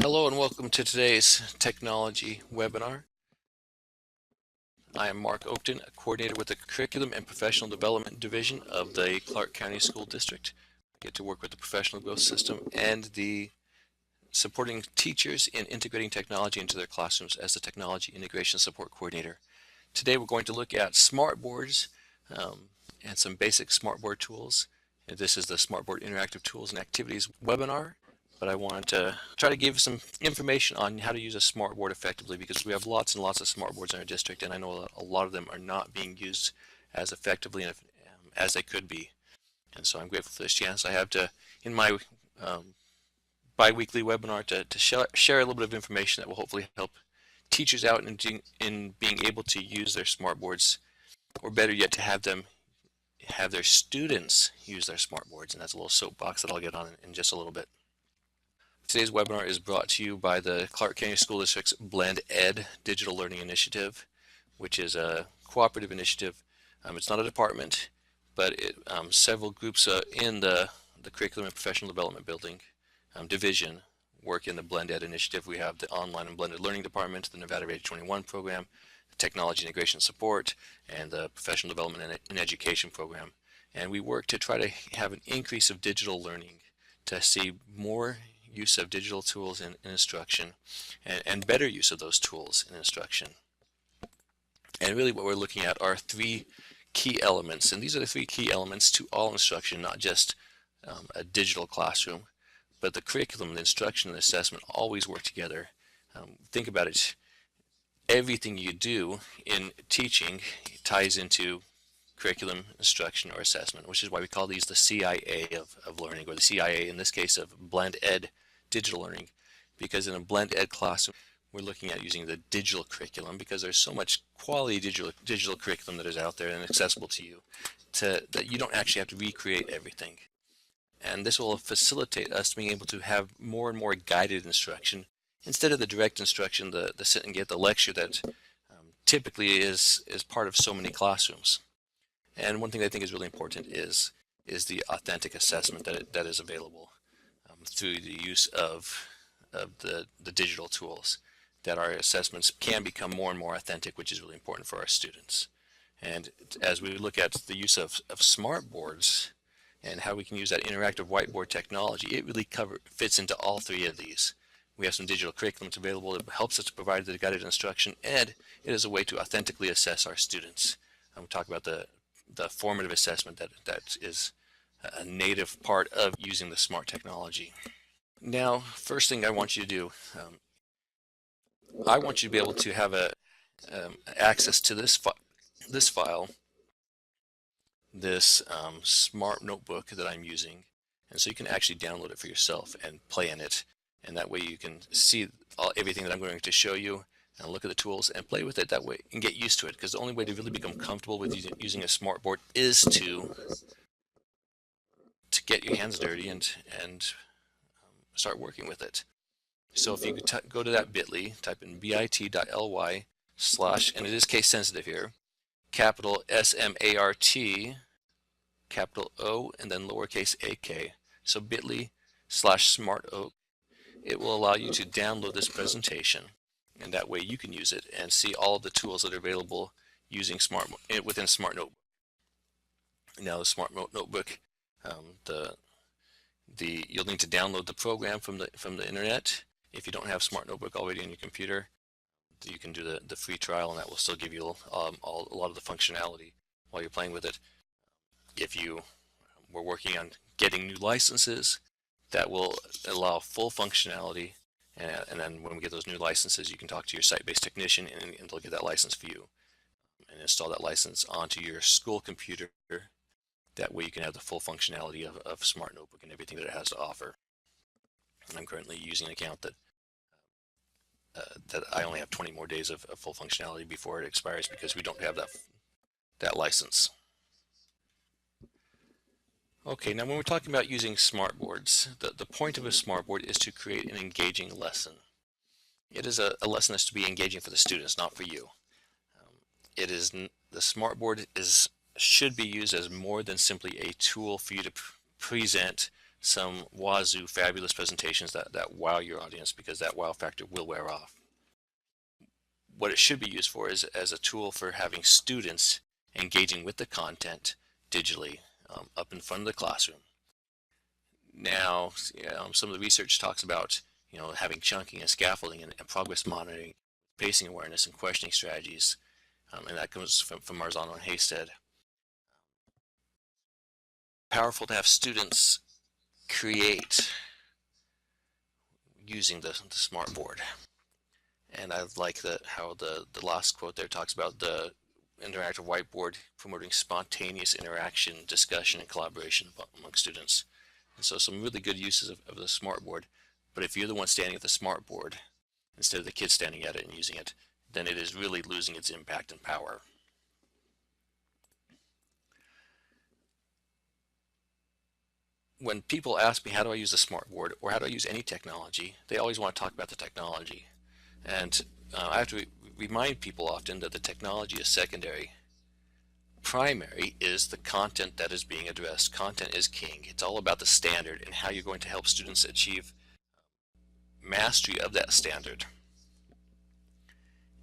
Hello and welcome to today's technology webinar. I am Mark Oakton, a coordinator with the Curriculum and Professional Development Division of the Clark County School District. I get to work with the professional growth system and the supporting teachers in integrating technology into their classrooms as the technology integration support coordinator. Today we're going to look at SMARTBoards and some basic SMARTBoard tools. And this is the SMARTBoard Interactive Tools and Activities webinar. But I want to try to give some information on how to use a SMARTBoard effectively, because we have lots and lots of SMARTBoards in our district, and I know a lot of them are not being used as effectively as they could be. And so I'm grateful for this chance I have to, in my bi-weekly webinar, to share a little bit of information that will hopefully help teachers out in being able to use their SMARTBoards, or better yet, to have their students use their SMARTBoards. And that's a little soapbox that I'll get on in just a little bit. Today's webinar is brought to you by the Clark County School District's Blend Ed Digital Learning Initiative, which is a cooperative initiative. It's not a department, but several groups in the Curriculum and Professional Development Building division work in the Blend Ed initiative. We have the Online and Blended Learning Department, the Nevada Ready 21 program, the Technology Integration Support, and the Professional Development and Education program. And we work to try to have an increase of digital learning, to see more use of digital tools in instruction and better use of those tools in instruction. And really what we're looking at are three key elements, and these are the three key elements to all instruction, not just a digital classroom, but the curriculum, the instruction, and the assessment always work together. Think about it. Everything you do in teaching ties into curriculum, instruction, or assessment, which is why we call these the CIA of learning, or the CIA in this case of Blend Ed digital learning, because in a Blend Ed classroom we're looking at using the digital curriculum, because there's so much quality digital curriculum that is out there and accessible to you that you don't actually have to recreate everything. And this will facilitate us being able to have more and more guided instruction instead of the direct instruction, the sit and get the lecture that typically is part of so many classrooms. And one thing I think is really important is the authentic assessment that is available through the use of the digital tools, that our assessments can become more and more authentic, which is really important for our students. And as we look at the use of SMARTBoards and how we can use that interactive whiteboard technology, it really fits into all three of these. We have some digital curriculums available that helps us to provide the guided instruction, and it is a way to authentically assess our students. We'll talk about the formative assessment that is a native part of using the SMART technology. Now, first thing I want you to do, I want you to be able to have access to this file, this SMART notebook that I'm using, and so you can actually download it for yourself and play in it, and that way you can see everything that I'm going to show you and look at the tools and play with it that way and get used to it, because the only way to really become comfortable with using a SMARTBoard is to get your hands dirty and start working with it. So if you could go to that bit.ly, type in bit.ly/, and it is case sensitive here, capital SMART, capital O, and then lowercase ak. So bit.ly/SmartOak. It will allow you to download this presentation, and that way you can use it and see all of the tools that are available using within Smart Notebook. Now the Smart Notebook, you'll need to download the program from the internet. If you don't have Smart Notebook already on your computer, you can do the free trial, and that will still give you a lot of the functionality while you're playing with it. If you were working on getting new licenses, that will allow full functionality, and then when we get those new licenses, you can talk to your site-based technician and they'll get that license for you and install that license onto your school computer. That way you can have the full functionality of Smart Notebook and everything that it has to offer. And I'm currently using an account that I only have 20 more days of full functionality before it expires, because we don't have that license. Okay, now when we're talking about using SMARTBoards, the point of a SMARTBoard is to create an engaging lesson. It is a lesson that's to be engaging for the students, not for you. The SMARTBoard should be used as more than simply a tool for you to present some wazoo fabulous presentations that wow your audience, because that wow factor will wear off. What it should be used for is as a tool for having students engaging with the content digitally, up in front of the classroom. Now, some of the research talks about having chunking and scaffolding and progress monitoring, pacing awareness, and questioning strategies, and that comes from Marzano and Haystead. Powerful to have students create using the SMARTBoard. And I like how the last quote there talks about the interactive whiteboard promoting spontaneous interaction, discussion, and collaboration among students. And so some really good uses of the SMARTBoard. But if you're the one standing at the SMARTBoard instead of the kids standing at it and using it, then it is really losing its impact and power. When people ask me, how do I use the SMARTBoard, or how do I use any technology, they always want to talk about the technology. And I have to remind people often that the technology is secondary. Primary is the content that is being addressed. Content is king. It's all about the standard and how you're going to help students achieve mastery of that standard.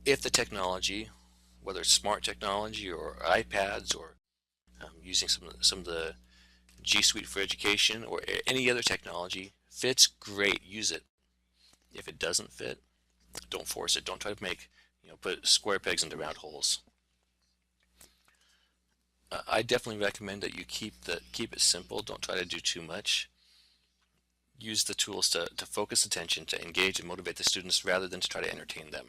If the technology, whether it's smart technology or iPads or using some of the G Suite for Education or any other technology, fits, great, use it. If it doesn't fit, don't force it. Don't try to put square pegs into round holes. I definitely recommend that you keep it simple. Don't try to do too much. Use the tools to focus attention, to engage and motivate the students rather than to try to entertain them.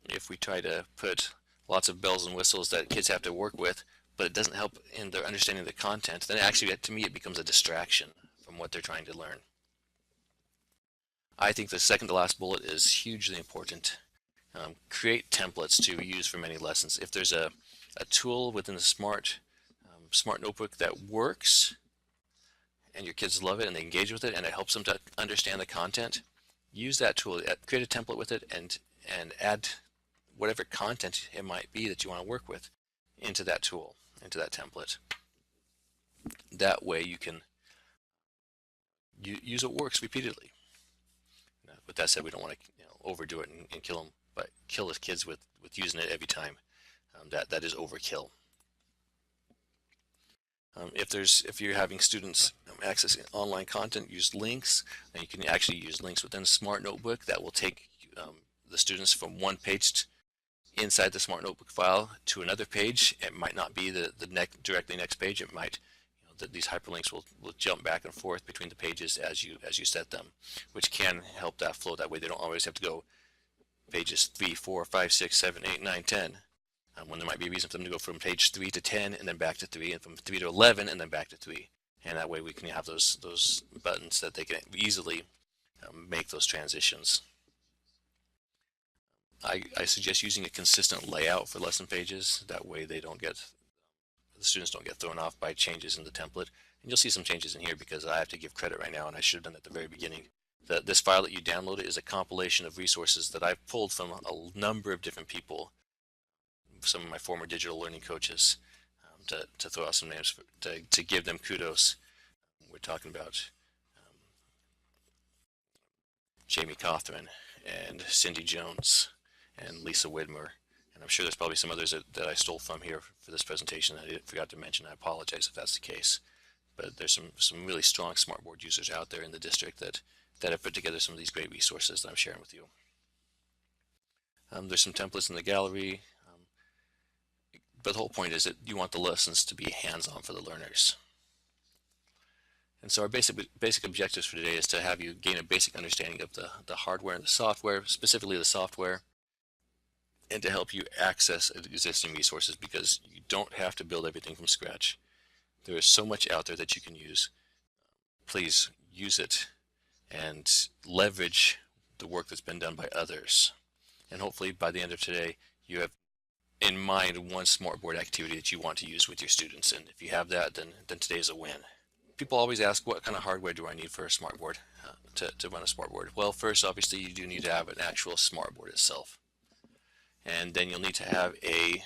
If we try to put lots of bells and whistles that kids have to work with, but it doesn't help in their understanding of the content, then actually, to me, it becomes a distraction from what they're trying to learn. I think the second to last bullet is hugely important. Create templates to use for many lessons. If there's a tool within the Smart Notebook that works and your kids love it and they engage with it and it helps them to understand the content, use that tool, create a template with it, and add whatever content it might be that you want to work with into that tool, into that template. That way you can use what works repeatedly. Now, with that said, we don't want to overdo it and kill them, but kill the kids with using it every time. That is overkill. If you're having students accessing online content, use links, and you can actually use links within a Smart Notebook that will take the students from one page inside the Smart Notebook file to another page. It might not be the directly next page. It might, these hyperlinks will jump back and forth between the pages as you set them, which can help that flow. That way they don't always have to go pages 3, 4, 5, 6, 7, 8, 9, 10. When there might be a reason for them to go from page 3 to 10 and then back to 3, and from 3 to 11 and then back to 3. And that way we can have those buttons that they can easily make those transitions. I suggest using a consistent layout for lesson pages. That way the students don't get thrown off by changes in the template. And you'll see some changes in here because I have to give credit right now, and I should have done it at the very beginning. This file that you downloaded is a compilation of resources that I've pulled from a number of different people, some of my former digital learning coaches, to throw out some names to give them kudos. We're talking about Jamie Cothran and Cindy Jones and Lisa Widmer, and I'm sure there's probably some others that I stole from here for this presentation that I forgot to mention. I apologize if that's the case, but there's some really strong SMARTBoard users out there in the district that have put together some of these great resources that I'm sharing with you. There's some templates in the gallery, but the whole point is that you want the lessons to be hands-on for the learners. And so our basic objectives for today is to have you gain a basic understanding of the hardware and the software, specifically the software, and to help you access existing resources, because you don't have to build everything from scratch. There is so much out there that you can use. Please use it and leverage the work that's been done by others. And hopefully by the end of today, you have in mind one SMARTBoard activity that you want to use with your students. And if you have that, then today is a win. People always ask, what kind of hardware do I need for a SMARTBoard, to run a SMARTBoard? Well, first, obviously, you do need to have an actual SMARTBoard itself. And then you'll need to have a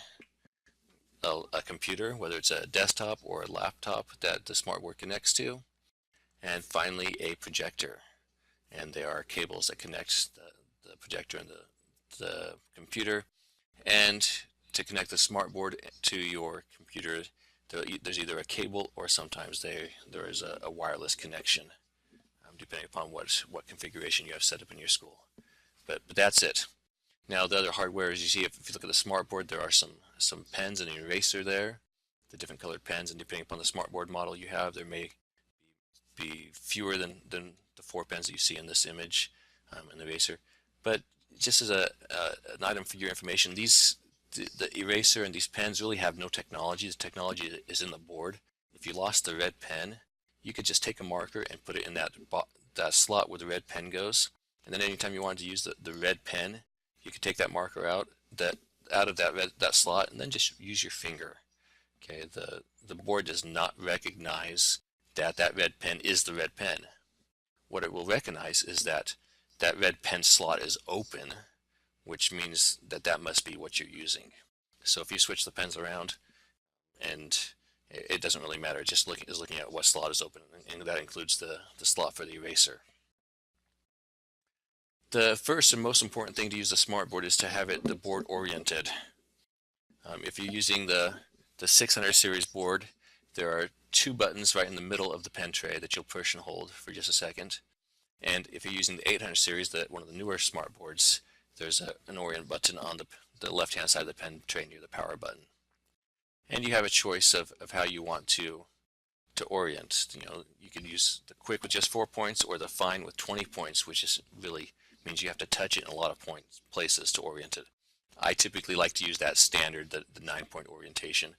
a computer, whether it's a desktop or a laptop that the SMARTBoard connects to, and finally a projector. And there are cables that connect the projector and the computer. And to connect the SMARTBoard to your computer, there's either a cable or sometimes there is a wireless connection, depending upon what configuration you have set up in your school. But that's it. Now the other hardware, as you see, if you look at the SMARTBoard, there are some pens and an eraser there, the different colored pens, and depending upon the SMARTBoard model you have, there may be fewer than the 4 pens that you see in this image, and the eraser. But just as an item for your information, the eraser and these pens really have no technology. The technology is in the board. If you lost the red pen, you could just take a marker and put it in that slot where the red pen goes, and then anytime you wanted to use the red pen, you could take that marker out of that slot and then just use your finger. Okay, the board does not recognize that red pen is the red pen. What it will recognize is that red pen slot is open, which means that must be what you're using. So if you switch the pens around, and it doesn't really matter, it's just looking at what slot is open, and that includes the slot for the eraser. The first and most important thing to use the SMARTBoard is to have the board oriented. If you're using the 600 series board, there are 2 buttons right in the middle of the pen tray that you'll push and hold for just a second. And if you're using the 800 series, one of the newer SMARTBoards, there's an orient button on the left-hand side of the pen tray near the power button. And you have a choice of how you want to orient. You could use the quick with just 4 points or the fine with 20 points, which is really means you have to touch it in a lot of places to orient it. I typically like to use that standard, the 9-point orientation.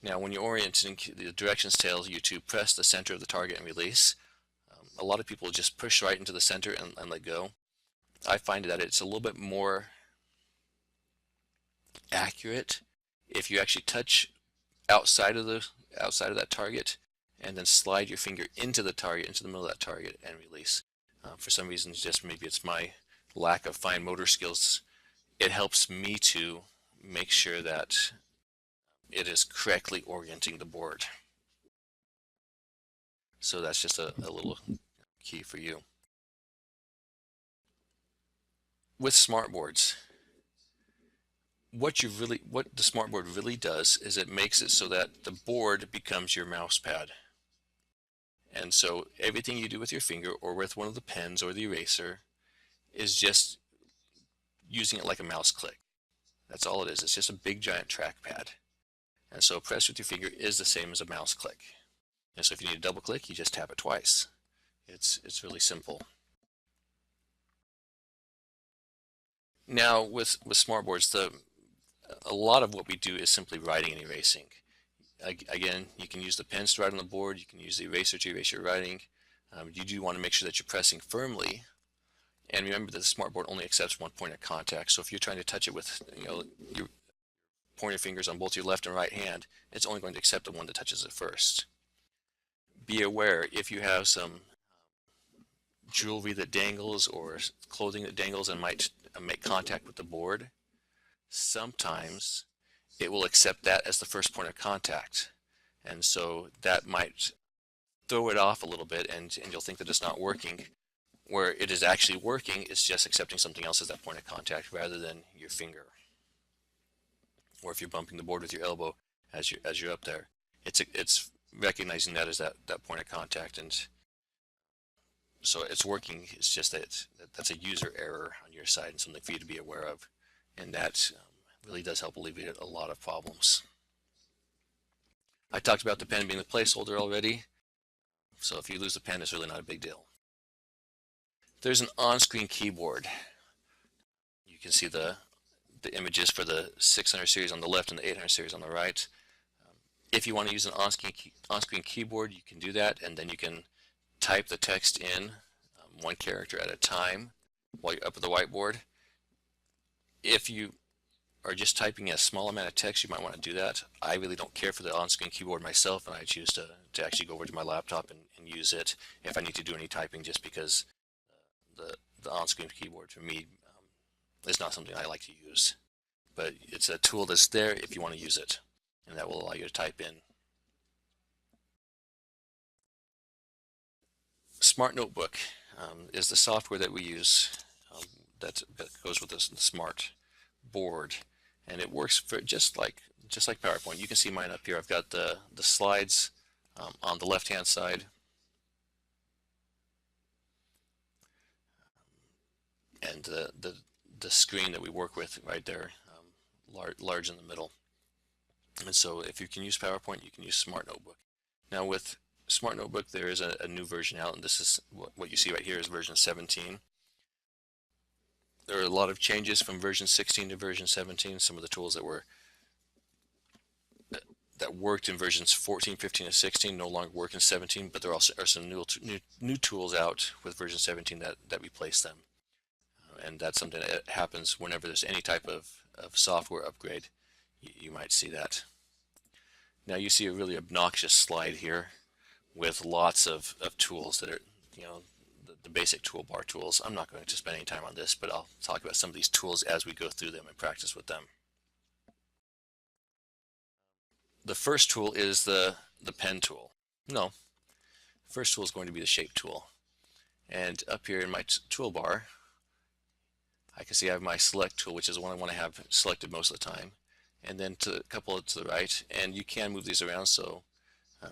Now, when you're orienting, the directions tell you to press the center of the target and release. A lot of people just push right into the center and let go. I find that it's a little bit more accurate if you actually touch outside of that target and then slide your finger into the target, into the middle of that target, and release. For some reason, just maybe it's my lack of fine motor skills, it helps me to make sure that it is correctly orienting the board. So that's just a little key for you. With SMARTBoards, what the SMARTBoard really does is it makes it so that the board becomes your mouse pad. And so everything you do with your finger or with one of the pens or the eraser is just using it like a mouse click. That's all it is. It's just a big giant trackpad. And so press with your finger is the same as a mouse click. And so if you need a double click, you just tap it twice. It's really simple. Now with SMARTBoards, a lot of what we do is simply writing and erasing. Again, you can use the pens to write on the board, you can use the eraser to erase your writing. You do want to make sure that you're pressing firmly, and remember that the SMARTBoard only accepts 1 point of contact. So if you're trying to touch it with your pointer fingers on both your left and right hand, it's only going to accept the one that touches it first. Be aware, if you have some jewelry that dangles or clothing that dangles and might make contact with the board, sometimes it will accept that as the first point of contact, and so that might throw it off a little bit, and you'll think that it's not working, where it is actually working. It's just accepting something else as that point of contact rather than your finger, or if you're bumping the board with your elbow as you're up there, it's recognizing that as that point of contact, and so it's working. It's just that that's a user error on your side and something for you to be aware of, and that really does help alleviate a lot of problems. I talked about the pen being the placeholder already, so if you lose the pen, it's really not a big deal. There's an on-screen keyboard. You can see the images for the 600 series on the left and the 800 series on the right. If you want to use an on-screen keyboard, you can do that, and then you can type the text in 1 character at a time while you're up at the whiteboard. If you are just typing a small amount of text, you might want to do that. I really don't care for the on-screen keyboard myself, and I choose to actually go over to my laptop and use it if I need to do any typing, just because the on-screen keyboard for me is not something I like to use. But it's a tool that's there if you want to use it. and that will allow you to type in. Smart Notebook is the software that we use that goes with this, the Smart Board, and it works for just like PowerPoint. You can see mine up here. I've got the slides on the left hand side, and the screen that we work with right there, large in the middle. And so if you can use PowerPoint, you can use Smart Notebook. Now with Smart Notebook, there is a new version out, and this is what you see right here is version 17. There are a lot of changes from version 16 to version 17. Some of the tools that worked in versions 14, 15, and 16 no longer work in 17, but there also are some new tools out with version 17 that replace them. And that's something that happens whenever there's any type of software upgrade. You might see that. Now you see a really obnoxious slide here with lots of tools that are, the basic toolbar tools. I'm not going to spend any time on this, but I'll talk about some of these tools as we go through them and practice with them. The first tool is the pen tool. No, the first tool is going to be the shape tool. And up here in my toolbar, I can see I have my select tool, which is the one I want to have selected most of the time. And then a couple to the right, and you can move these around, so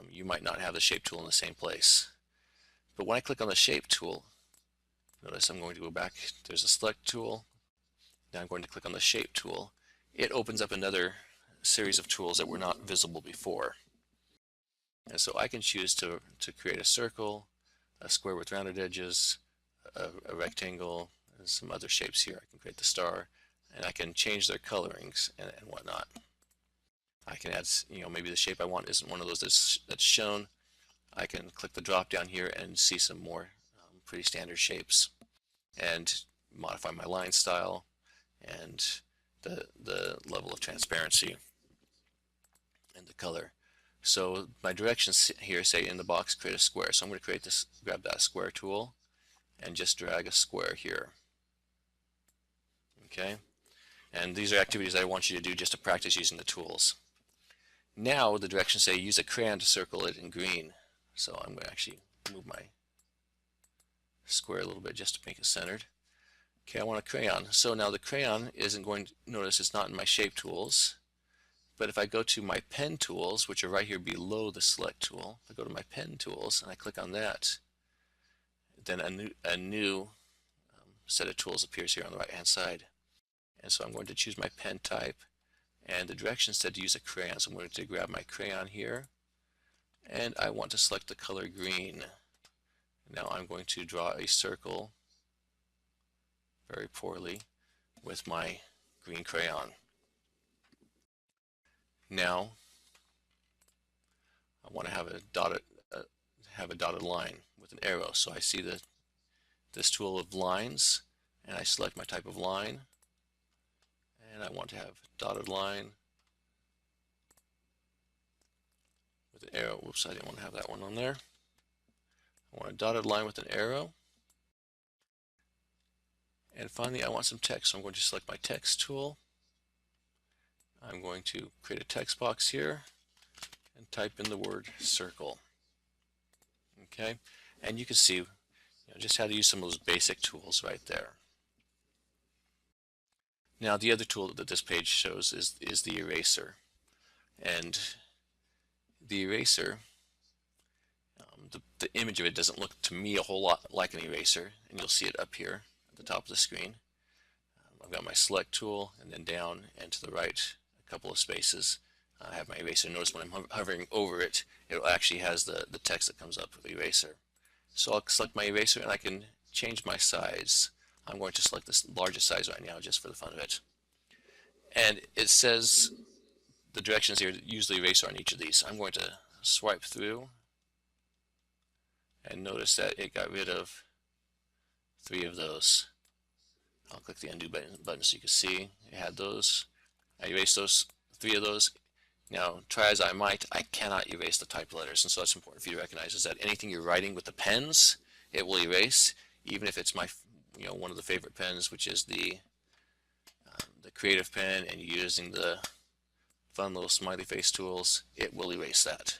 you might not have the shape tool in the same place. But when I click on the shape tool, notice I'm going to go back. There's a select tool. Now I'm going to click on the shape tool. It opens up another series of tools that were not visible before. And so I can choose to create a circle, a square with rounded edges, a rectangle, and some other shapes here. I can create the star, and I can change their colorings and whatnot. I can add, maybe the shape I want isn't one of those that's shown. I can click the drop down here and see some more pretty standard shapes and modify my line style and the level of transparency and the color. So my directions here say in the box create a square. So I'm going to create this, grab that square tool and just drag a square here. Okay, and these are activities I want you to do just to practice using the tools. Now the directions say use a crayon to circle it in green. So I'm going to actually move my square a little bit just to make it centered. Okay, I want a crayon. So now the crayon isn't going to, notice it's not in my shape tools. But if I go to my pen tools, which are right here below the select tool, if I go to my pen tools and I click on that, then a new set of tools appears here on the right hand side. And so I'm going to choose my pen type, and the directions said to use a crayon. So I'm going to grab my crayon here, and I want to select the color green. Now I'm going to draw a circle very poorly with my green crayon. Now I want to have a dotted line with an arrow. So I see this tool of lines, and I select my type of line, and I want to have dotted line with an arrow. Whoops, I didn't want to have that one on there. I want a dotted line with an arrow. And finally, I want some text. So I'm going to select my text tool. I'm going to create a text box here and type in the word circle. Okay, and you can see just how to use some of those basic tools right there. Now the other tool that this page shows is the eraser. And the eraser, the image of it doesn't look to me a whole lot like an eraser, and you'll see it up here at the top of the screen. I've got my select tool, and then down and to the right a couple of spaces I have my eraser. Notice when I'm hovering over it, it actually has the text that comes up with the eraser. So I'll select my eraser, and I can change my size. I'm going to select this largest size right now just for the fun of it. And it says the directions here to use the eraser on each of these. I'm going to swipe through, and notice that it got rid of 3 of those. I'll click the undo button so you can see it had those. I erased those 3 of those. Now, try as I might, I cannot erase the typed letters, and so it's important for you to recognize is that anything you're writing with the pens, it will erase, even if it's my, one of the favorite pens, which is the Creative pen, and you're using the fun little smiley face tools, it will erase that.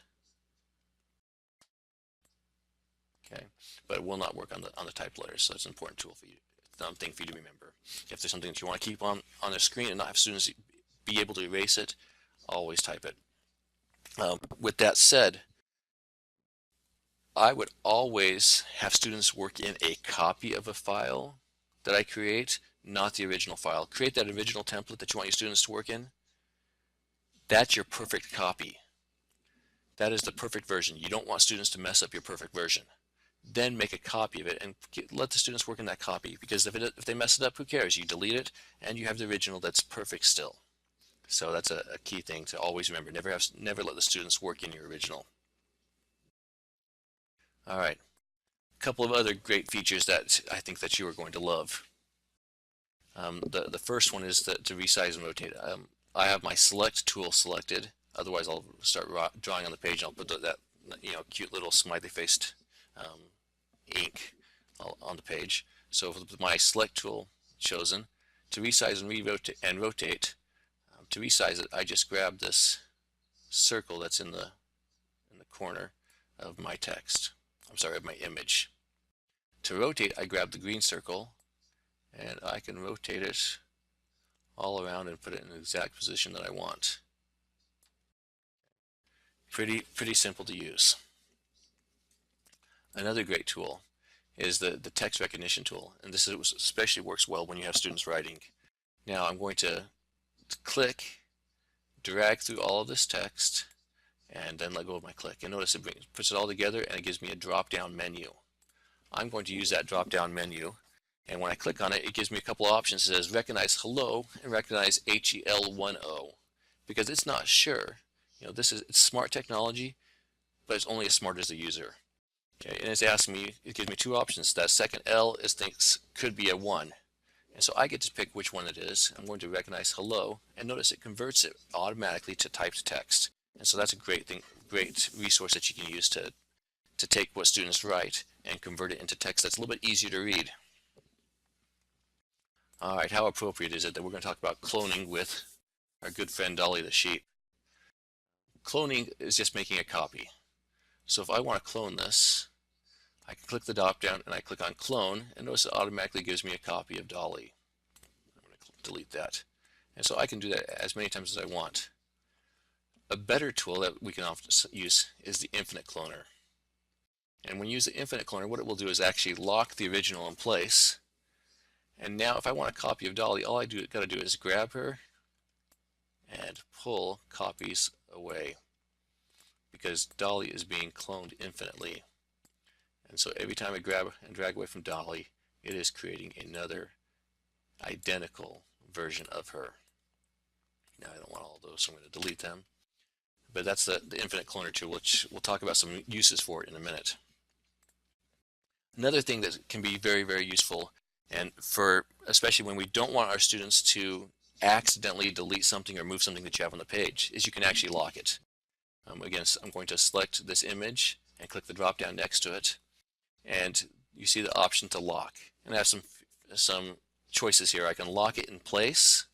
Okay, but it will not work on the typed letters, so it's an important tool for you, thing for you to remember. If there's something that you want to keep on the screen and not have students be able to erase it, always type it. With that said, I would always have students work in a copy of a file that I create, not the original file. Create that original template that you want your students to work in. That's your perfect copy. That is the perfect version. You don't want students to mess up your perfect version. Then make a copy of it and let the students work in that copy, because if they mess it up, who cares? You delete it and you have the original that's perfect still. So that's a key thing to always remember. Never let the students work in your original. All right, a couple of other great features that I think that you are going to love. The first one is to resize and rotate. I have my select tool selected. Otherwise, I'll start drawing on the page and I'll put that cute little smiley faced ink on the page. So with my select tool chosen, to resize and rotate, to resize it, I just grab this circle that's in the corner of my text. I'm sorry, of my image. To rotate, I grab the green circle and I can rotate it all around and put it in the exact position that I want. Pretty simple to use. Another great tool is the text recognition tool, and this especially works well when you have students writing. Now I'm going to click, drag through all of this text, and then let go of my click. And notice it puts it all together and it gives me a drop-down menu. I'm going to use that drop-down menu, and when I click on it, it gives me a couple of options. It says recognize hello and recognize HEL10, because it's not sure. It's smart technology, but it's only as smart as the user. Okay, and it's asking me, it gives me two options. That second L thinks could be a 1. And so I get to pick which one it is. I'm going to recognize hello, and notice it converts it automatically to typed text. And so that's a great resource that you can use to take what students write and convert it into text that's a little bit easier to read. All right, how appropriate is it that we're going to talk about cloning with our good friend Dolly the sheep? Cloning is just making a copy. So if I want to clone this, I can click the drop down and I click on clone, and notice it automatically gives me a copy of Dolly. I'm going to delete that. And so I can do that as many times as I want. A better tool that we can often use is the infinite cloner. And when you use the infinite cloner, what it will do is actually lock the original in place. And now if I want a copy of Dolly, all I got to do is grab her and pull copies away, because Dolly is being cloned infinitely. And so every time I grab and drag away from Dolly, it is creating another identical version of her. Now I don't want all those, so I'm going to delete them. But that's the infinite cloner tool, which we'll talk about some uses for it in a minute. Another thing that can be very, very useful, and especially when we don't want our students to accidentally delete something or move something that you have on the page, is you can actually lock it. Again, I'm going to select this image and click the drop down next to it, and you see the option to lock. And I have some choices here. I can lock it in place.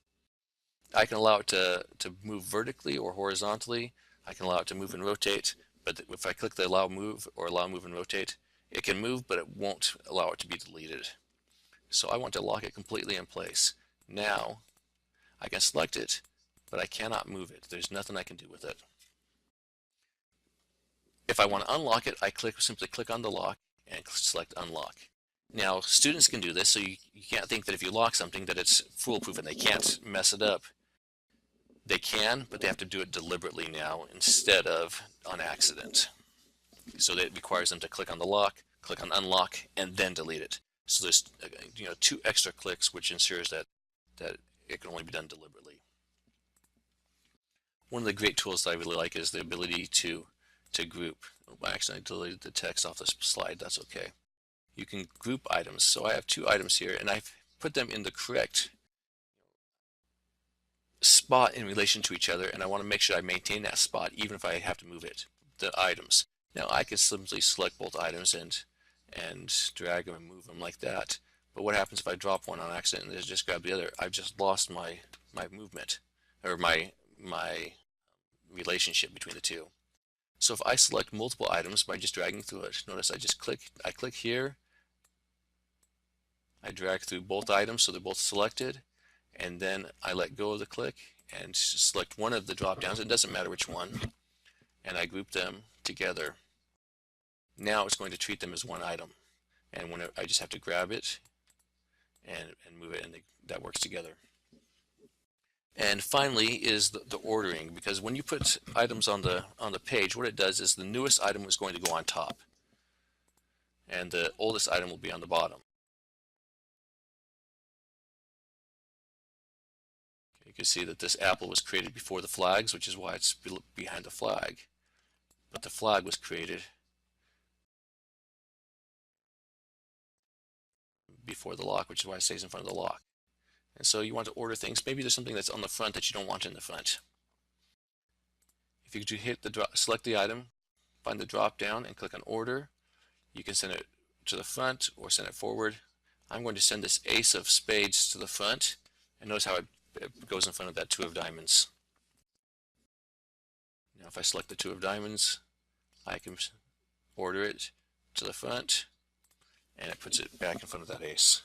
I can allow it to move vertically or horizontally. I can allow it to move and rotate, but if I click the allow move or allow move and rotate, it can move, but it won't allow it to be deleted. So I want to lock it completely in place. Now I can select it, but I cannot move it. There's nothing I can do with it. If I want to unlock it, I simply click on the lock and select unlock. Now students can do this, so you can't think that if you lock something that it's foolproof and they can't mess it up. They can, but they have to do it deliberately now instead of on accident. So that requires them to click on the lock, click on unlock, and then delete it. So there's 2 extra clicks, which ensures that it can only be done deliberately. One of the great tools that I really like is the ability to group. I accidentally deleted the text off this slide. That's okay. You can group items. So I have 2 items here, and I've put them in the correct spot in relation to each other, and I want to make sure I maintain that spot even if I have to move the items. Now I can simply select both items and drag them and move them like that. But what happens if I drop one on accident and just grab the other? I've just lost my movement, or my relationship between the two. So if I select multiple items by just dragging through it, notice I click here, I drag through both items so they're both selected, and then I let go of the click and select one of the drop downs, it doesn't matter which one, and I group them together. Now it's going to treat them as one item, and when I just have to grab it and move it, and that works together. And finally is the ordering, because when you put items on the page, what it does is the newest item is going to go on top, and the oldest item will be on the bottom. You can see that this apple was created before the flags, which is why it's behind the flag. But the flag was created before the lock, which is why it stays in front of the lock. And so you want to order things. Maybe there's something that's on the front that you don't want in the front. If you hit select the item, find the drop down and click on order, you can send it to the front or send it forward. I'm going to send this ace of spades to the front, and notice how it goes in front of that two of diamonds. Now if I select the two of diamonds, I can order it to the front, and it puts it back in front of that ace.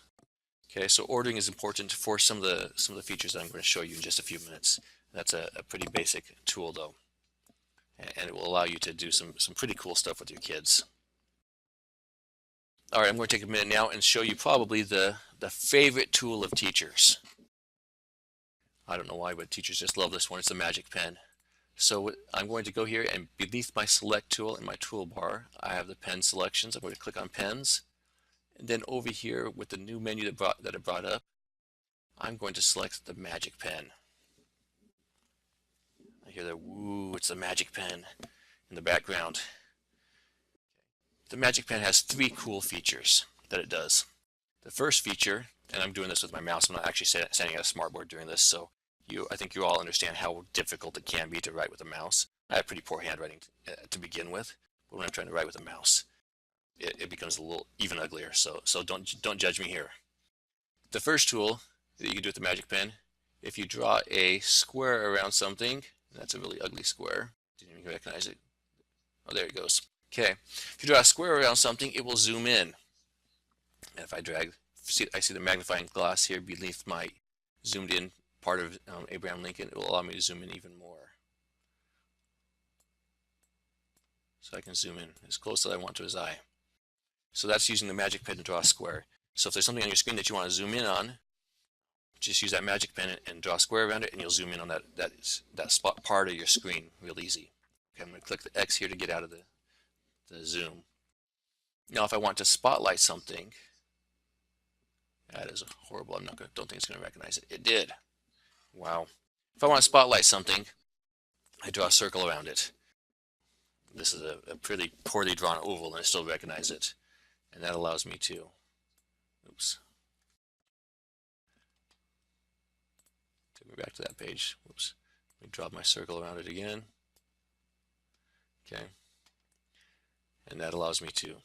Okay, so ordering is important for some of the features that I'm going to show you in just a few minutes. That's a pretty basic tool though, and it will allow you to do some pretty cool stuff with your kids. All right, I'm going to take a minute now and show you probably the favorite tool of teachers. I don't know why, but teachers just love this one. It's the magic pen. So I'm going to go here, and beneath my select tool in my toolbar, I have the pen selections. I'm going to click on pens. And then over here with the new menu that it brought up, I'm going to select the magic pen. I hear that, woo, it's the magic pen in the background. The magic pen has three cool features that it does. The first feature, and I'm doing this with my mouse, I'm not actually standing at a SMARTBoard doing this, so I think you all understand how difficult it can be to write with a mouse. I have pretty poor handwriting to begin with, but when I'm trying to write with a mouse, it becomes a little even uglier, so don't judge me here. The first tool that you can do with the magic pen, if you draw a square around something, and that's a really ugly square, didn't even recognize it. Oh, there it goes. Okay, if you draw a square around something, it will zoom in. And if I drag, I see the magnifying glass here beneath my zoomed in part of Abraham Lincoln, it will allow me to zoom in even more. So I can zoom in as close as I want to his eye. So that's using the magic pen to draw a square. So if there's something on your screen that you want to zoom in on, just use that magic pen and draw a square around it, and you'll zoom in on that spot part of your screen real easy. Okay, I'm going to click the X here to get out of the zoom. Now if I want to spotlight something, that is horrible. Don't think it's going to recognize it. It did. Wow. If I want to spotlight something, I draw a circle around it. This is a pretty poorly drawn oval, and I still recognize it. And that allows me to, oops. Take me back to that page. Whoops. Let me draw my circle around it again. Okay. And that allows me to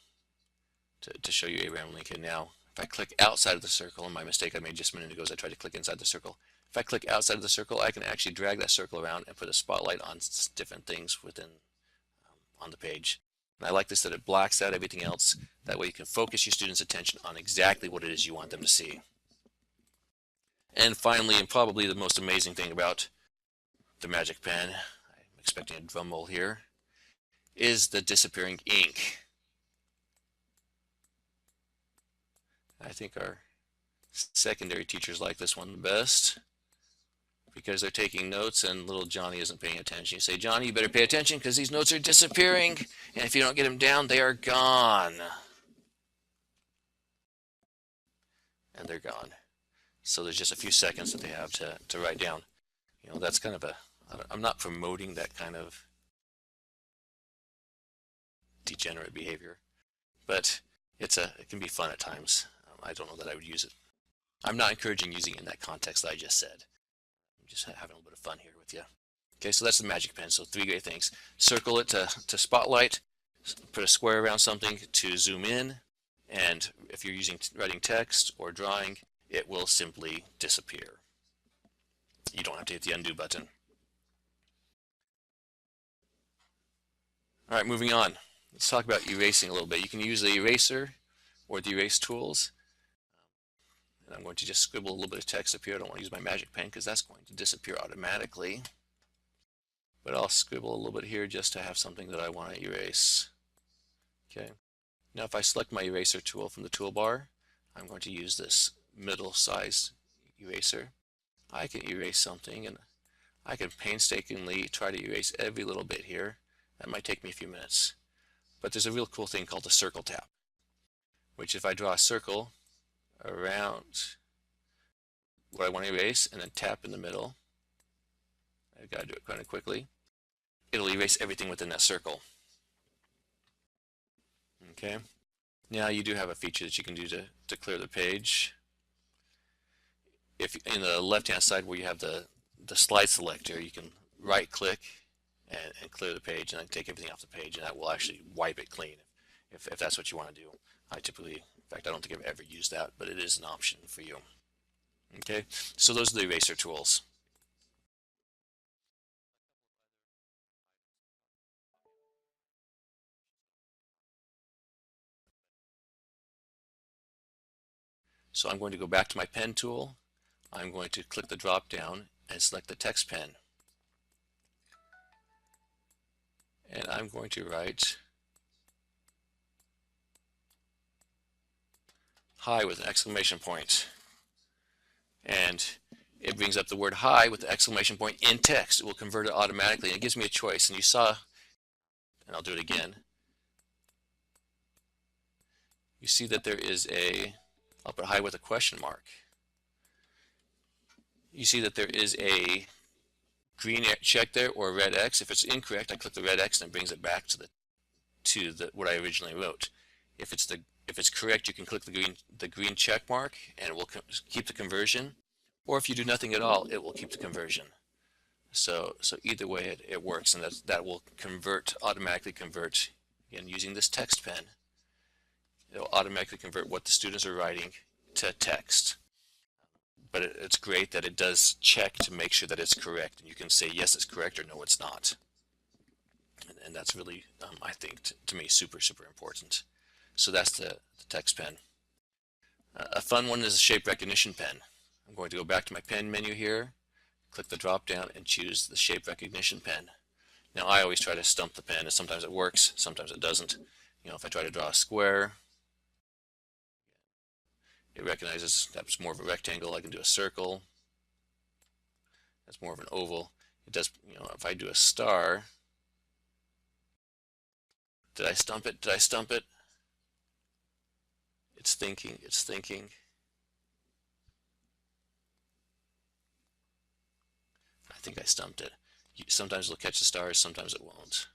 show you Abraham Lincoln. Now, if I click outside of the circle, and my mistake I made just a minute ago is I tried to click inside the circle. If I click outside of the circle, I can actually drag that circle around and put a spotlight on different things within on the page. And I like this that it blacks out everything else. That way you can focus your students' attention on exactly what it is you want them to see. And finally, and probably the most amazing thing about the magic pen, I'm expecting a drum roll here, is the disappearing ink. I think our secondary teachers like this one the best, because they're taking notes and little Johnny isn't paying attention. You say, Johnny, you better pay attention because these notes are disappearing, and if you don't get them down, they are gone. And they're gone. So there's just a few seconds that they have to write down. You know, that's kind of I'm not promoting that kind of degenerate behavior, but it can be fun at times. I don't know that I would use it. I'm not encouraging using it in that context that I just said. I'm just having a little bit of fun here with you. Okay, so that's the magic pen. So three great things. Circle it to spotlight, put a square around something to zoom in, and if you're writing text or drawing, it will simply disappear. You don't have to hit the undo button. All right, moving on. Let's talk about erasing a little bit. You can use the eraser or the erase tools. And I'm going to just scribble a little bit of text up here. I don't want to use my magic pen because that's going to disappear automatically. But I'll scribble a little bit here just to have something that I want to erase. Okay. Now if I select my eraser tool from the toolbar, I'm going to use this middle-sized eraser. I can erase something, and I can painstakingly try to erase every little bit here. That might take me a few minutes. But there's a real cool thing called the circle tap, which if I draw a circle around what I want to erase and then tap in the middle, I've got to do it kind of quickly, it'll erase everything within that circle. Okay. Now you do have a feature that you can do to clear the page. If in the left-hand side where you have the slide selector, you can right-click and clear the page, and then take everything off the page, and that will actually wipe it clean if that's what you want to do. I typically, in fact, I don't think I've ever used that, but it is an option for you. Okay, so those are the eraser tools. So I'm going to go back to my pen tool. I'm going to click the drop down and select the text pen. And I'm going to write hi with an exclamation point. And it brings up the word hi with the exclamation point in text. It will convert it automatically, and it gives me a choice. And you saw, and I'll do it again, you see that there is I'll put hi with a question mark. You see that there is a green check there or a red X. If it's incorrect, I click the red X and it brings it back to what I originally wrote. If it's correct, you can click the green check mark and it will keep the conversion. Or if you do nothing at all, it will keep the conversion. So either way it works, and that will automatically convert, again using this text pen. It will automatically convert what the students are writing to text. But it's great that it does check to make sure that it's correct, and you can say yes, it's correct, or no, it's not. And that's really, I think, to me, super, super important. So that's the text pen. A fun one is a shape recognition pen. I'm going to go back to my pen menu here, click the drop down, and choose the shape recognition pen. Now I always try to stump the pen, and sometimes it works, sometimes it doesn't. If I try to draw a square, it recognizes that's more of a rectangle. I can do a circle. That's more of an oval. It does, if I do a star, did I stump it? Did I stump it? It's thinking, it's thinking. I think I stumped it. Sometimes it'll catch the stars, sometimes it won't.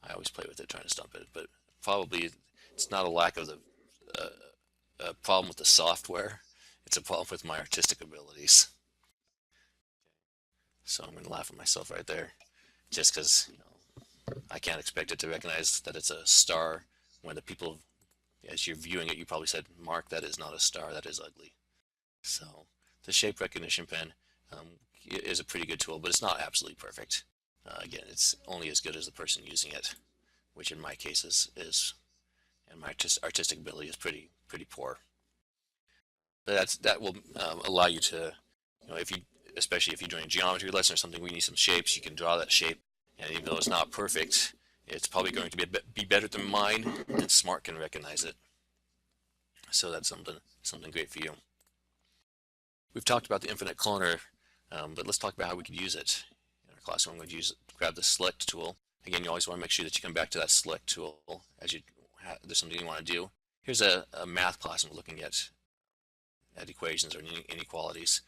I always play with it trying to stump it, but probably it's not a lack of a problem with the software. It's a problem with my artistic abilities. So I'm going to laugh at myself right there, just because I can't expect it to recognize that it's a star when the people, as you're viewing it, you probably said, "Mark, that is not a star. That is ugly." So the shape recognition pen is a pretty good tool, but it's not absolutely perfect. Again, it's only as good as the person using it, which in my case is and my artistic ability is pretty poor. But that will allow you to, especially if you're doing a geometry lesson or something, we need some shapes. You can draw that shape, and even though it's not perfect, it's probably going to be better than mine, and Smart can recognize it. So that's something great for you. We've talked about the infinite cloner, but let's talk about how we could use it. In our class, I'm going to grab the select tool. Again, you always want to make sure that you come back to that select tool as there's something you want to do. Here's a math class I'm looking at equations or inequalities,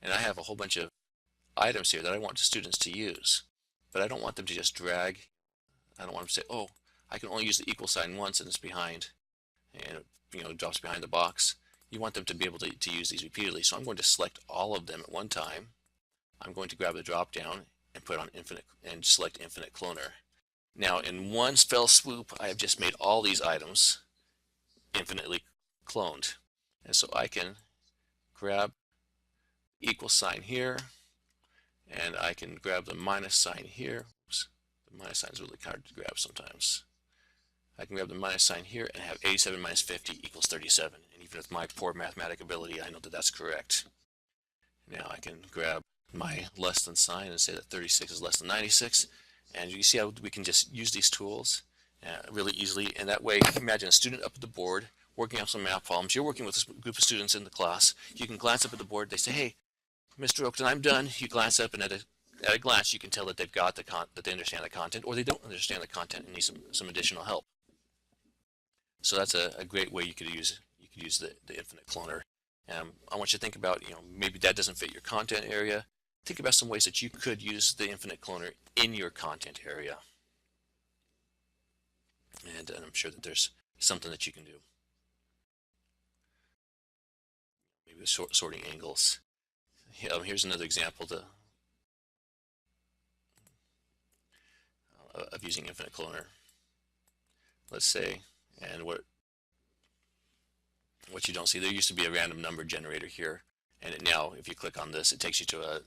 and I have a whole bunch of items here that I want the students to use, but I don't want them to just drag. I don't want them to say, "Oh, I can only use the equal sign once and it's behind," and it drops behind the box. You want them to be able to use these repeatedly, so I'm going to select all of them at one time. I'm going to grab the drop down and put on infinite and select infinite cloner. Now in one fell swoop, I have just made all these items infinitely cloned, and so I can grab equal sign here, and I can grab the minus sign here. Oops, The minus sign is really hard to grab sometimes. I can grab the minus sign here and have 87 minus 50 equals 37. And even with my poor mathematic ability, I know that that's correct. Now I can grab my less than sign and say that 36 is less than 96. And you see how we can just use these tools really easily. And that way, imagine a student up at the board working on some math problems. You're working with a group of students in the class. You can glance up at the board. They say, hey, Mr. Oakton, I'm done. You glance up, and at a glance, you can tell that they've got that they understand the content, or they don't understand the content and need some additional help. So that's a great way you could use the infinite cloner. I want you to think about, maybe that doesn't fit your content area. Think about some ways that you could use the infinite cloner in your content area. And I'm sure that there's something that you can do. Maybe sorting angles. Here's another example of using infinite cloner. Let's say, and what you don't see, there used to be a random number generator here, and now if you click on this, it takes you to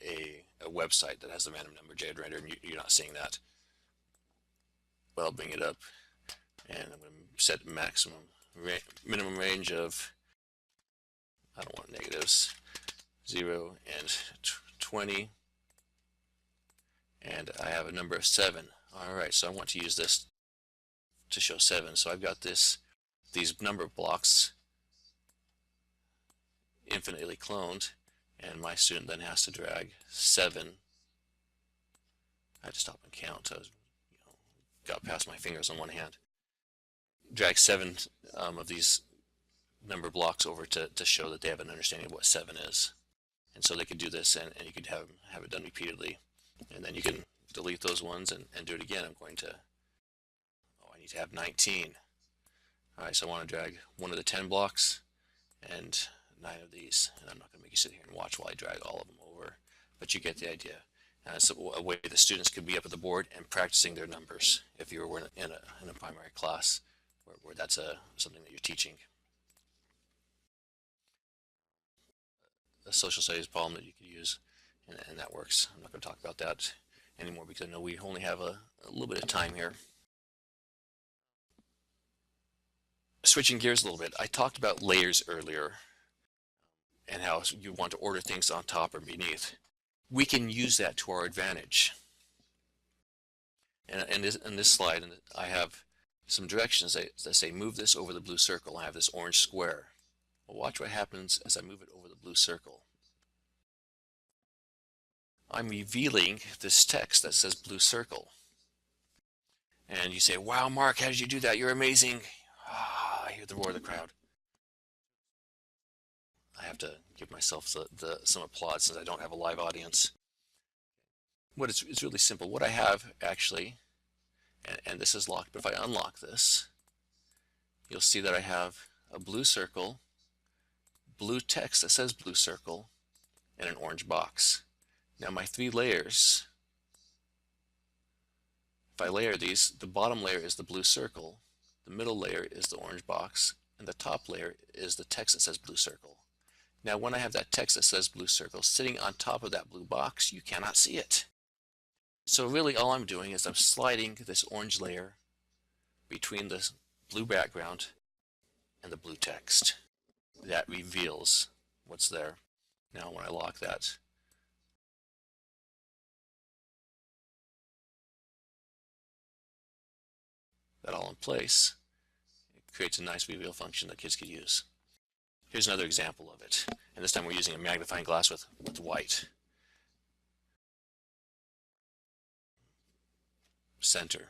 a website that has the random number generator, and you're not seeing that. Well, I'll bring it up, and I'm going to set minimum range of, I don't want negatives, 0 and 20, and I have a number of 7. Alright, so I want to use this to show 7. So I've got these number blocks infinitely cloned, and my student then has to drag 7. I had to stop and count. I was, got past my fingers on one hand. Drag 7 of these number blocks over to show that they have an understanding of what 7 is. And so they could do this, and you could have it done repeatedly. And then you can delete those ones and do it again. I'm going to, I need to have 19. Alright, so I want to drag one of the 10 blocks and 9 of these. And I'm not going to make you sit here and watch while I drag all of them over, but you get the idea. It's a way the students could be up at the board and practicing their numbers if you were in a primary class where that's something that you're teaching. A social studies problem that you could use, and that works. I'm not going to talk about that anymore because I know we only have a little bit of time here. Switching gears a little bit, I talked about layers earlier and how you want to order things on top or beneath. We can use that to our advantage. And in this slide, I have some directions that say move this over the blue circle. I have this orange square. Well, watch what happens as I move it over the blue circle. I'm revealing this text that says blue circle. And you say, wow, Mark, how did you do that? You're amazing. I hear the roar of the crowd. I have to give myself some applause since I don't have a live audience. It's really simple. What I have actually, and this is locked, but if I unlock this, you'll see that I have a blue circle, blue text that says blue circle, and an orange box. Now my 3 layers, if I layer these, the bottom layer is the blue circle, the middle layer is the orange box, and the top layer is the text that says blue circle. Now when I have that text that says blue circle sitting on top of that blue box, you cannot see it. So really all I'm doing is I'm sliding this orange layer between the blue background and the blue text. That reveals what's there. Now when I lock that, all in place, it creates a nice reveal function that kids could use. Here's another example of it, and this time we're using a magnifying glass with white. Center.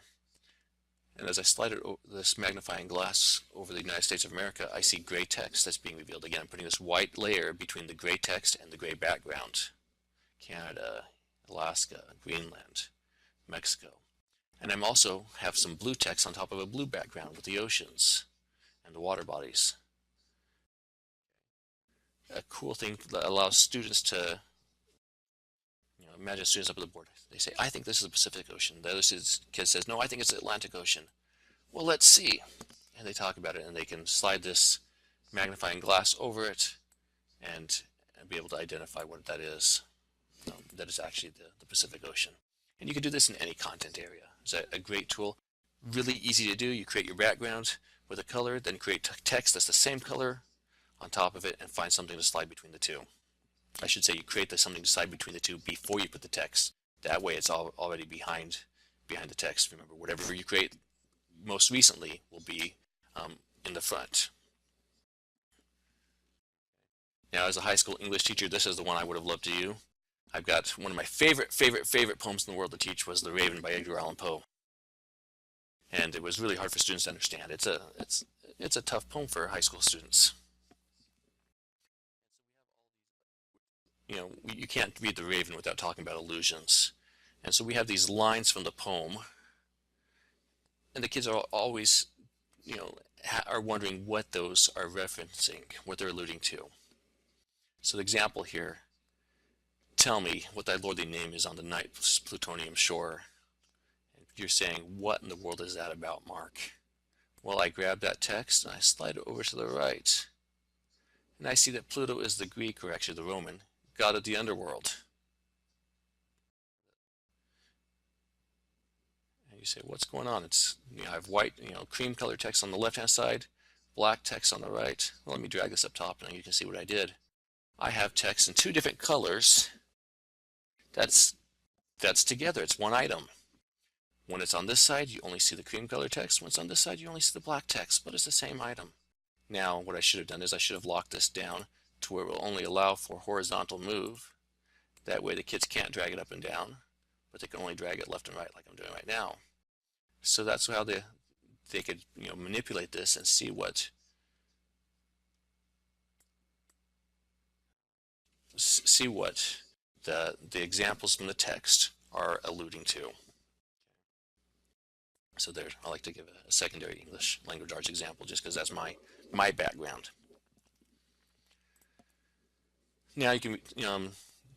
And as I slide this magnifying glass over the United States of America, I see gray text that's being revealed. Again, I'm putting this white layer between the gray text and the gray background. Canada, Alaska, Greenland, Mexico. And I'm also have some blue text on top of a blue background with the oceans and the water bodies. A cool thing that allows students to, imagine students up at the board. They say, I think this is the Pacific Ocean. The other kid says, no, I think it's the Atlantic Ocean. Well, let's see. And they talk about it, and they can slide this magnifying glass over it and be able to identify what that is. That is actually the Pacific Ocean. And you can do this in any content area. It's a great tool, really easy to do. You create your background with a color, then create text that's the same color on top of it, and find something to slide between the two. I should say you create something to slide between the two before you put the text. That way it's already behind the text. Remember, whatever you create most recently will be in the front. Now, as a high school English teacher, this is the one I would have loved to do. I've got one of my favorite poems in the world to teach was The Raven by Edgar Allan Poe. And it was really hard for students to understand. It's a tough poem for high school students. You know, you can't read The Raven without talking about illusions. And so we have these lines from the poem, and the kids are always, you know, are wondering what those are referencing, what they're alluding to. So the example here, tell me what thy lordly name is on the night's plutonium shore. You're saying, what in the world is that about, Mark? Well, I grab that text and I slide it over to the right. And I see that Pluto is the Greek, or actually the Roman, god of the underworld. And you say, what's going on? It's, you know, I have white, you know, cream colored text on the left-hand side, black text on the right. Well, let me drag this up top and you can see what I did. I have text in two different colors. That's together. It's one item. When it's on this side, you only see the cream colored text. When it's on this side, you only see the black text, but it's the same item. Now, what I should have done is I should have locked this down to where it will only allow for horizontal move. That way the kids can't drag it up and down, but they can only drag it left and right like I'm doing right now. So that's how they could, you know, manipulate this and see what the examples from the text are alluding to. So there, I like to give a secondary English language arts example just because that's my background. Now you can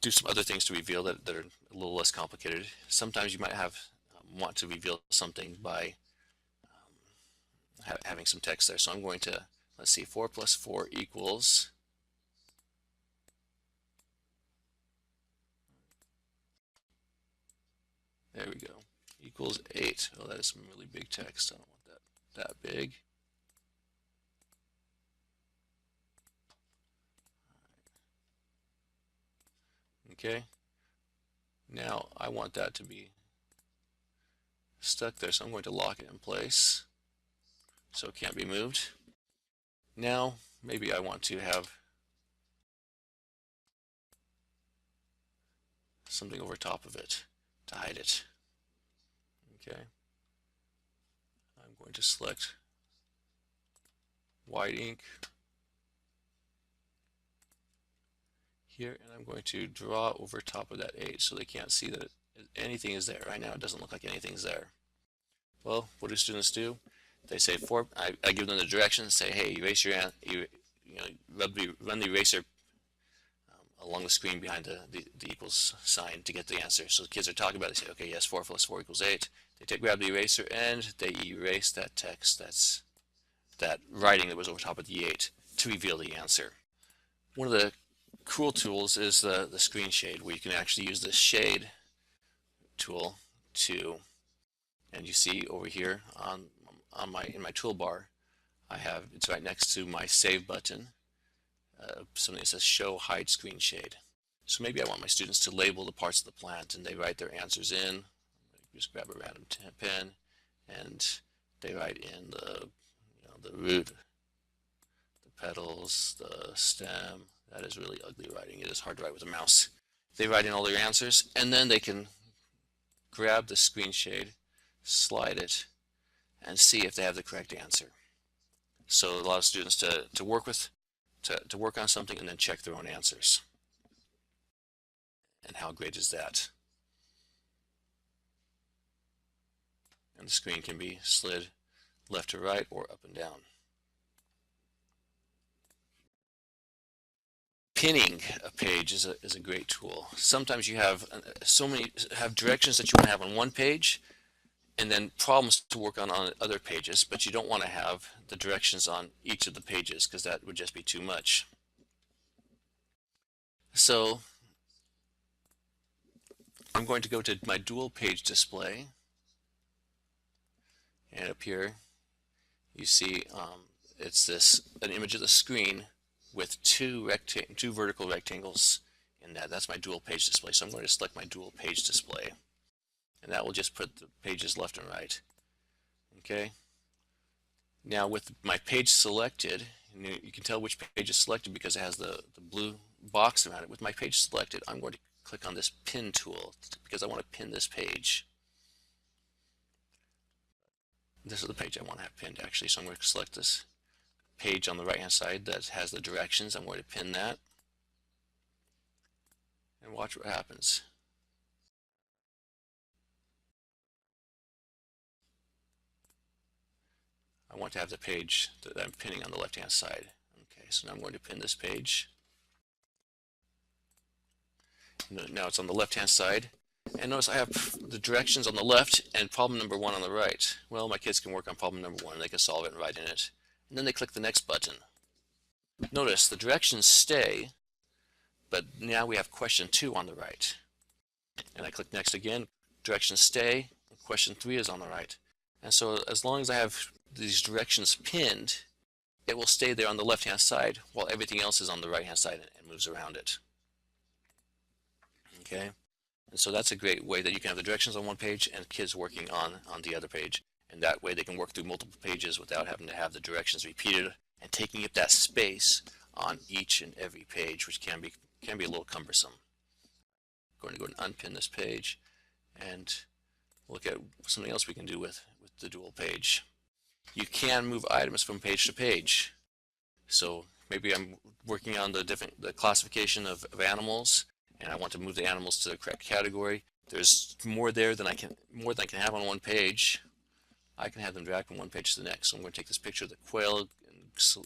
do some other things to reveal that are a little less complicated. Sometimes you might want to reveal something by having some text there. So I'm going to, let's see, 4 plus 4 equals, there we go, equals 8. Oh, that is some really big text. I don't want that big. Okay, now I want that to be stuck there, so I'm going to lock it in place so it can't be moved. Now maybe I want to have something over top of it to hide it. Okay, I'm going to select white ink here, and I'm going to draw over top of that 8 so they can't see that anything is there. Right now it doesn't look like anything's there. Well, what do students do? They say I give them the directions, say, hey, erase your, run the eraser along the screen behind the equals sign to get the answer. So the kids are talking about it, they say, okay, yes, 4 plus 4 equals 8. They grab the eraser and they erase that text, that writing that was over top of the 8 to reveal the answer. One of the cool tools is the screen shade, where you can actually use the shade tool to, and you see over here in my toolbar, it's right next to my save button, something that says show hide screen shade. So maybe I want my students to label the parts of the plant and they write their answers in. Just grab a random pen and they write in the root, the petals, the stem. That is really ugly writing. It is hard to write with a mouse. They write in all their answers, and then they can grab the screen shade, slide it, and see if they have the correct answer. So it allows students to work on something and then check their own answers. And how great is that? And the screen can be slid left to right or up and down. Pinning a page is a great tool. Sometimes you have directions that you want to have on one page and then problems to work on other pages, but you don't want to have the directions on each of the pages because that would just be too much. So I'm going to go to my dual page display, and up here you see it's an image of the screen with two vertical rectangles in that. That's my dual page display. So I'm going to select my dual page display, and that will just put the pages left and right. Okay. Now with my page selected, and you can tell which page is selected because it has the blue box around it. With my page selected, I'm going to click on this pin tool because I want to pin this page. This is the page I want to have pinned actually, so I'm going to select this page on the right hand side that has the directions. I'm going to pin that and watch what happens. I want to have the page that I'm pinning on the left hand side. Okay, so now I'm going to pin this page. Now it's on the left hand side, and notice I have the directions on the left and problem number 1 on the right. Well, my kids can work on problem number 1, they can solve it and write in it, and then they click the next button. Notice the directions stay, but now we have question 2 on the right, and I click next again, directions stay, and question 3 is on the right. And so as long as I have these directions pinned, it will stay there on the left hand side while everything else is on the right hand side and moves around it. Okay, and so that's a great way that you can have the directions on one page and kids working on the other page, and that way they can work through multiple pages without having to have the directions repeated and taking up that space on each and every page, which can be a little cumbersome. I'm going to go and unpin this page and look at something else we can do with the dual page. You can move items from page to page. So maybe I'm working on the classification of animals, and I want to move the animals to the correct category. There's more there than I can have on one page. I can have them drag from one page to the next. So I'm going to take this picture of the quail and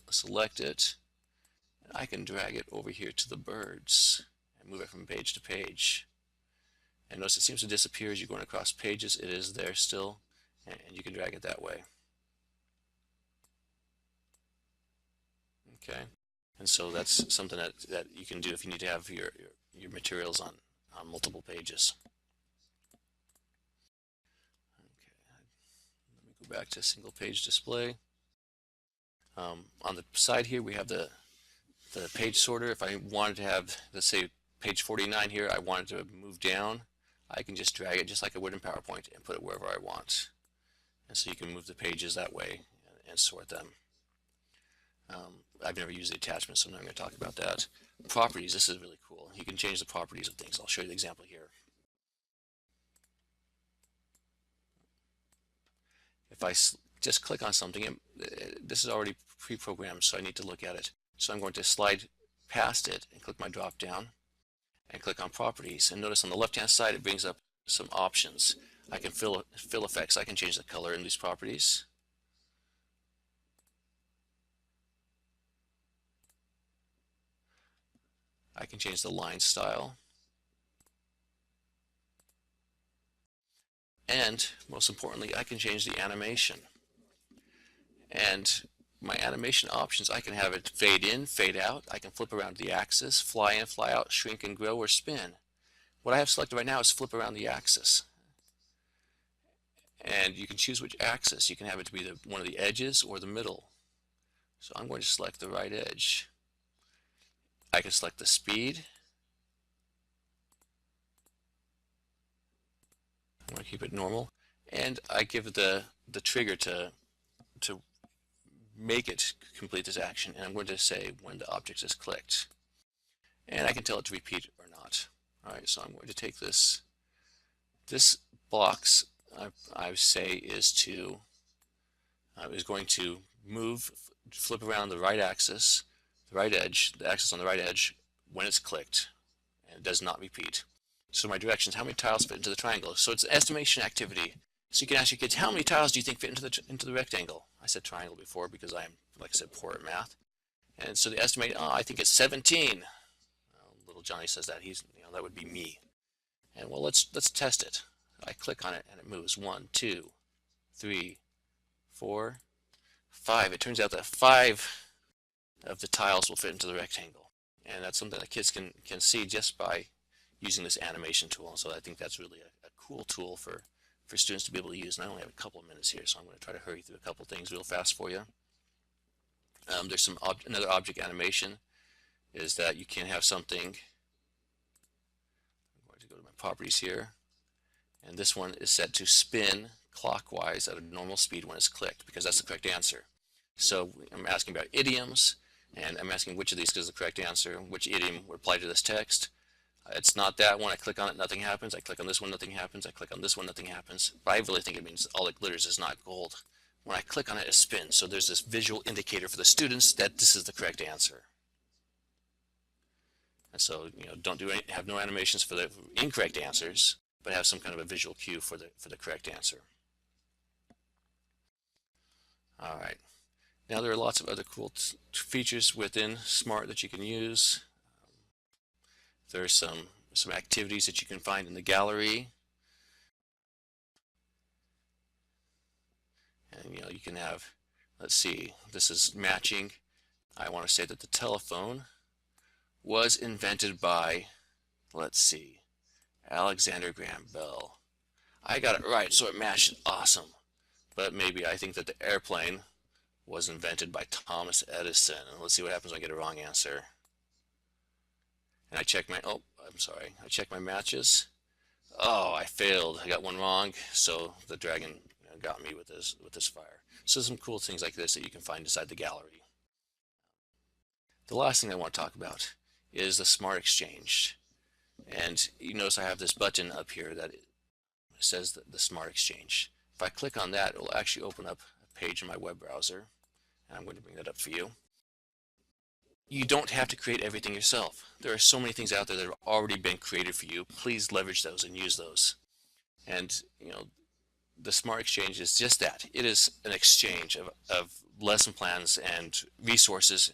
select it, and I can drag it over here to the birds and move it from page to page. And notice it seems to disappear as you're going across pages. It is there still, and you can drag it that way. Okay, and so that's something that you can do if you need to have your materials on multiple pages. Okay, let me go back to single page display. On the side here we have the page sorter. If I wanted to have, let's say, page 49 here, I wanted to move down, I can just drag it just like I would in PowerPoint and put it wherever I want. And so you can move the pages that way and sort them. I've never used the attachment, so I'm not going to talk about that. Properties, this is really cool. You can change the properties of things. I'll show you the example here. If I just click on something, this is already pre-programmed, so I need to look at it. So I'm going to slide past it and click my drop down and click on properties. And notice on the left hand side it brings up some options. I can fill effects. I can change the color in these properties. I can change the line style. And most importantly, I can change the animation. And my animation options, I can have it fade in, fade out. I can flip around the axis, fly in, fly out, shrink and grow, or spin. What I have selected right now is flip around the axis. And you can choose which axis. You can have it to be one of the edges or the middle. So I'm going to select the right edge. I can select the speed. I'm going to keep it normal, and I give the trigger to make it complete this action, and I'm going to say when the object is clicked, and I can tell it to repeat or not. All right, so I'm going to take this box. I say is going to move, flip around the right axis. The right edge, the axis on the right edge, when it's clicked, and it does not repeat. So my directions, how many tiles fit into the triangle? So it's an estimation activity. So you can ask your kids, how many tiles do you think fit into the rectangle? I said triangle before because I'm, like I said, poor at math. And so they estimate, oh, I think it's 17. Little Johnny says that. That would be me. And well, let's test it. I click on it and it moves 1, 2, 3, 4, 5. It turns out that 5 of the tiles will fit into the rectangle, and that's something that kids can see just by using this animation tool. So I think that's really a cool tool for students to be able to use. And I only have a couple of minutes here, so I'm going to try to hurry through a couple of things real fast for you. There's some another object animation is that you can have something. I'm going to go to my properties here, and this one is set to spin clockwise at a normal speed when it's clicked, because that's the correct answer. So I'm asking about idioms, and I'm asking which of these is the correct answer, which idiom would apply to this text. It's not that one. I click on it, nothing happens. I click on this one, nothing happens. I click on this one, nothing happens. But I really think it means all that glitters is not gold. When I click on it, it spins. So there's this visual indicator for the students that this is the correct answer. And so, don't do any, have no animations for the incorrect answers, but have some kind of a visual cue for the correct answer. All right. Now there are lots of other cool features within SMART that you can use. There's some activities that you can find in the gallery. And you can have, let's see, this is matching. I want to say that the telephone was invented by, let's see, Alexander Graham Bell. I got it right, so it matched awesome. But maybe I think that the airplane was invented by Thomas Edison. And let's see what happens when I get a wrong answer. And I check my, I check my matches. Oh, I failed. I got one wrong, so the dragon got me with this fire. So some cool things like this that you can find inside the gallery. The last thing I want to talk about is the Smart Exchange. And you notice I have this button up here that says the Smart Exchange. If I click on that, it will actually open up a page in my web browser. And I'm going to bring that up for you. You don't have to create everything yourself. There are so many things out there that have already been created for you. Please leverage those and use those. And the Smart Exchange is just that. It is an exchange of lesson plans and resources,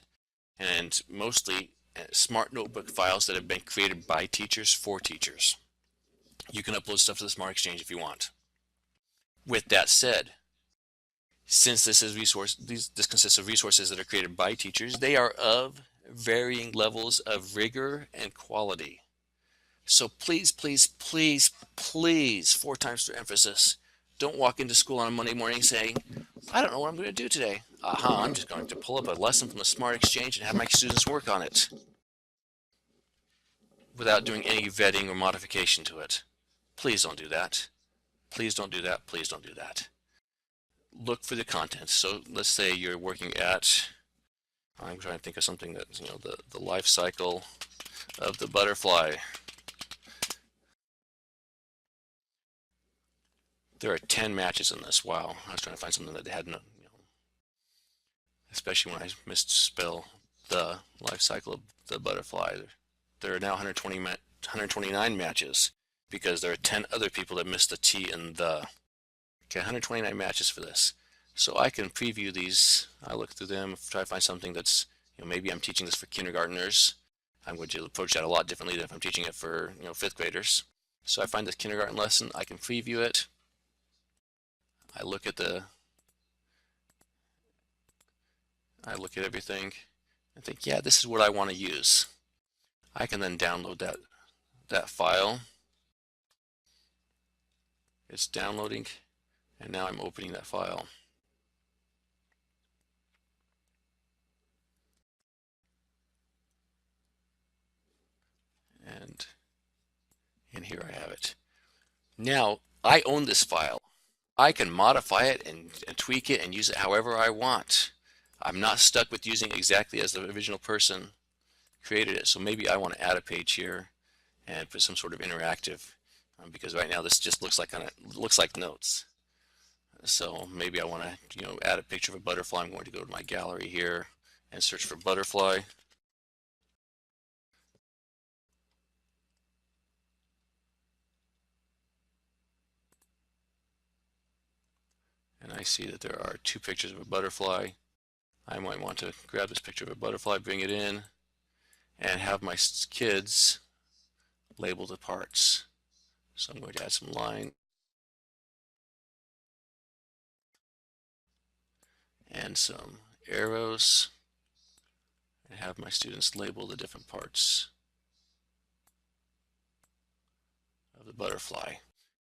and mostly smart notebook files that have been created by teachers for teachers. You can upload stuff to the Smart Exchange if you want. With that said, since this consists of resources that are created by teachers, they are of varying levels of rigor and quality. So please, please, please, please, 4 times for emphasis, don't walk into school on a Monday morning saying, I don't know what I'm going to do today. I'm just going to pull up a lesson from the Smart Exchange and have my students work on it without doing any vetting or modification to it. Please don't do that. Please don't do that. Please don't do that. Look for the content. So let's say you're working at, I'm trying to think of something that, the life cycle of the butterfly. There are 10 matches in this. Wow. I was trying to find something that they had no, especially when I misspell the life cycle of the butterfly. There are now 129 matches because there are 10 other people that missed the T in the. Okay, 129 matches for this. So I can preview these. I look through them, try to find something that's, maybe I'm teaching this for kindergartners. I'm going to approach that a lot differently than if I'm teaching it for, 5th graders. So I find this kindergarten lesson, I can preview it. I look at everything and think, yeah, this is what I want to use. I can then download that file. It's downloading. And now I'm opening that file. And here I have it. Now, I own this file. I can modify it and tweak it and use it however I want. I'm not stuck with using exactly as the original person created it. So maybe I want to add a page here and put some sort of interactive, because right now this just looks like notes. So maybe I want to, add a picture of a butterfly. I'm going to go to my gallery here and search for butterfly. And I see that there are 2 pictures of a butterfly. I might want to grab this picture of a butterfly, bring it in, and have my kids label the parts. So I'm going to add some line and some arrows and have my students label the different parts. the butterfly.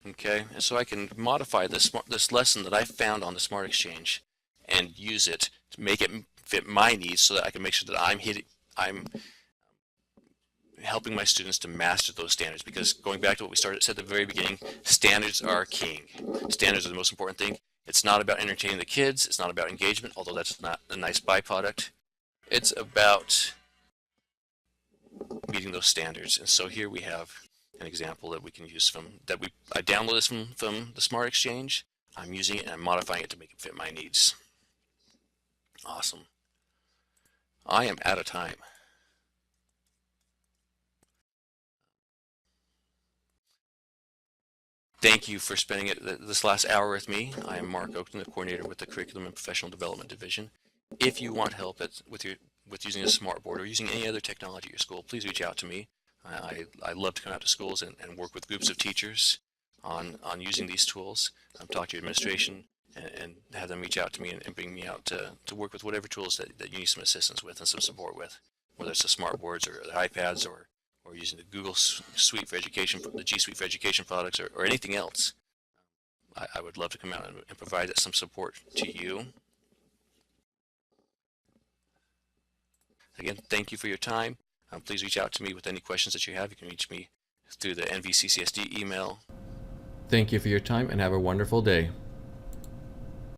Okay, and so I can modify this lesson that I found on the Smart Exchange and use it to make it fit my needs so that I can make sure that I'm helping my students to master those standards. Because going back to what we said at the very beginning, standards are king. Standards are the most important thing. It's not about entertaining the kids. It's not about engagement, although that's not a nice byproduct. It's about meeting those standards. And so here we have an example that we can use I downloaded this from the Smart Exchange. I'm using it and I'm modifying it to make it fit my needs. Awesome. I am out of time. Thank you for spending this last hour with me. I am Mark Oakton, the coordinator with the Curriculum and Professional Development Division. If you want help with using a SMARTBoard or using any other technology at your school, please reach out to me. I love to come out to schools and work with groups of teachers on using these tools. Talk to your administration and have them reach out to me and bring me out to work with whatever tools that you need some assistance with and some support with, whether it's the SMARTBoards or the iPads or using the Google Suite for Education, the G Suite for Education products, or anything else. I would love to come out and provide some support to you. Again, thank you for your time. Please reach out to me with any questions that you have. You can reach me through the NVCCSD email. Thank you for your time and have a wonderful day.